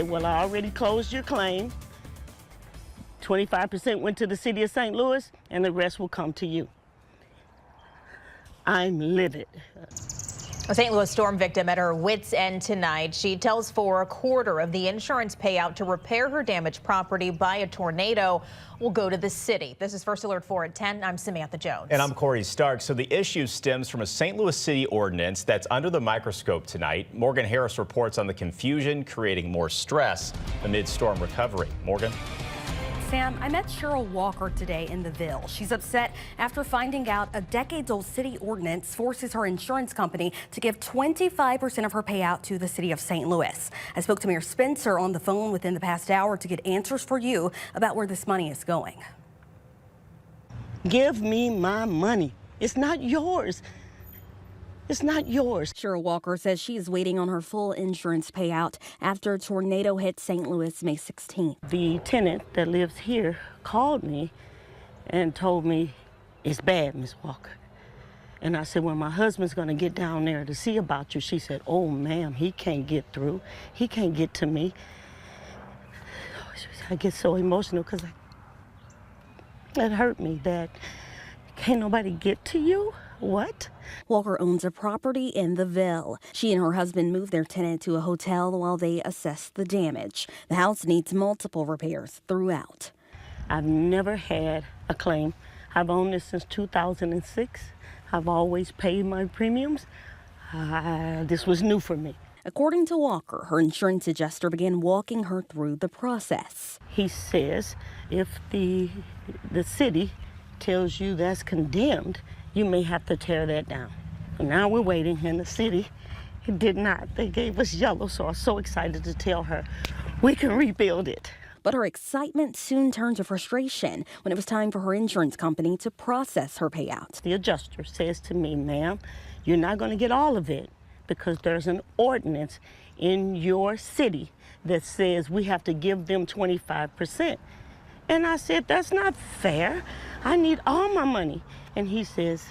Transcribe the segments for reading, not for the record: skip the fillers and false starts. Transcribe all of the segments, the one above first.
Well, I already closed your claim. 25% went to the city of St. Louis, and the rest will come to you. I'm livid. A St. Louis storm victim at her wit's end tonight. She tells a quarter of the insurance payout to repair her damaged property by a tornado will go to the city. This is First Alert 4 at 10. I'm Samantha Jones. And I'm Corey Stark. So the issue stems from a St. Louis City ordinance that's under the microscope tonight. Morgan Harris reports on the confusion creating more stress amid storm recovery. Morgan? Sam, I met Cheryl Walker today in the Ville. She's upset after finding out a decades-old city ordinance forces her insurance company to give 25% of her payout to the city of St. Louis. I spoke to Mayor Spencer on the phone within the past hour to get answers for you about where this money is going. Give me my money. It's not yours. It's not yours. Cheryl Walker says she is waiting on her full insurance payout after a tornado hit St. Louis May 16th. The tenant that lives here called me and told me, it's bad, Miss Walker. And I said, well, my husband's going to get down there to see about you. She said, oh, ma'am, he can't get through. He can't get to me. I get so emotional because it hurt me that can't nobody get to you. What? Walker owns a property in the Ville. She and her husband moved their tenant to a hotel while they assess the damage. The house needs multiple repairs throughout. I've never had a claim. I've owned this since 2006. I've always paid my premiums. This was new for me. According to Walker, her insurance adjuster began walking her through the process. He says if the city tells you that's condemned, you may have to tear that down. And now we're waiting, and the city did not. They gave us yellow, so I was so excited to tell her we can rebuild it. But her excitement soon turned to frustration when it was time for her insurance company to process her payout. The adjuster says to me, ma'am, you're not going to get all of it because there's an ordinance in your city that says we have to give them 25%. And I said, that's not fair. I need all my money. And he says,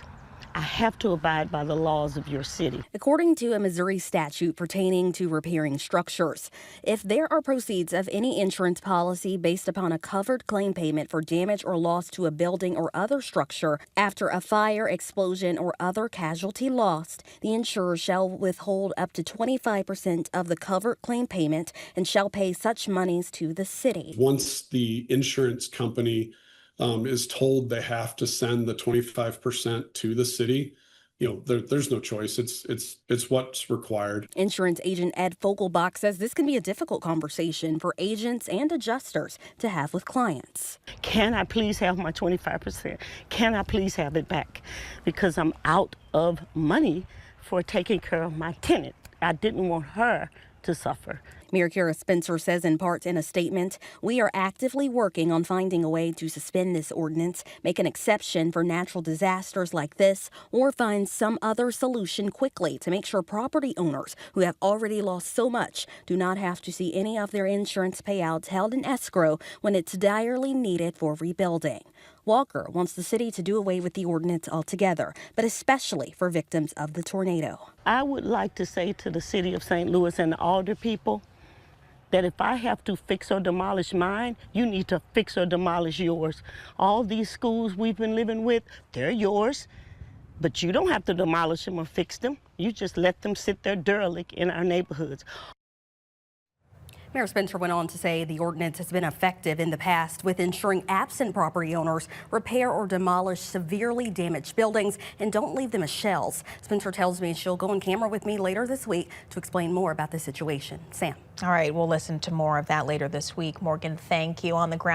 I have to abide by the laws of your city. According to a Missouri statute pertaining to repairing structures, if there are proceeds of any insurance policy based upon a covered claim payment for damage or loss to a building or other structure after a fire, explosion, or other casualty lost, the insurer shall withhold up to 25% of the covered claim payment and shall pay such monies to the city. Once the insurance company is told they have to send the 25% to the city, there's no choice. It's what's required. Insurance agent Ed Fogelbach says this can be a difficult conversation for agents and adjusters to have with clients. Can I please have my 25%? Can I please have it back? Because I'm out of money for taking care of my tenant. I didn't want her to suffer. Mayor Kara Spencer says in part in a statement, we are actively working on finding a way to suspend this ordinance, make an exception for natural disasters like this, or find some other solution quickly to make sure property owners who have already lost so much do not have to see any of their insurance payouts held in escrow when it's direly needed for rebuilding. Walker wants the city to do away with the ordinance altogether, but especially for victims of the tornado. I would like to say to the city of St. Louis and the alder people that if I have to fix or demolish mine, you need to fix or demolish yours. All these schools we've been living with, they're yours, but you don't have to demolish them or fix them. You just let them sit there derelict in our neighborhoods. Mayor Spencer went on to say the ordinance has been effective in the past with ensuring absent property owners repair or demolish severely damaged buildings and don't leave them as shells. Spencer tells me she'll go on camera with me later this week to explain more about the situation. Sam. All right, we'll listen to more of that later this week. Morgan, thank you. On the ground.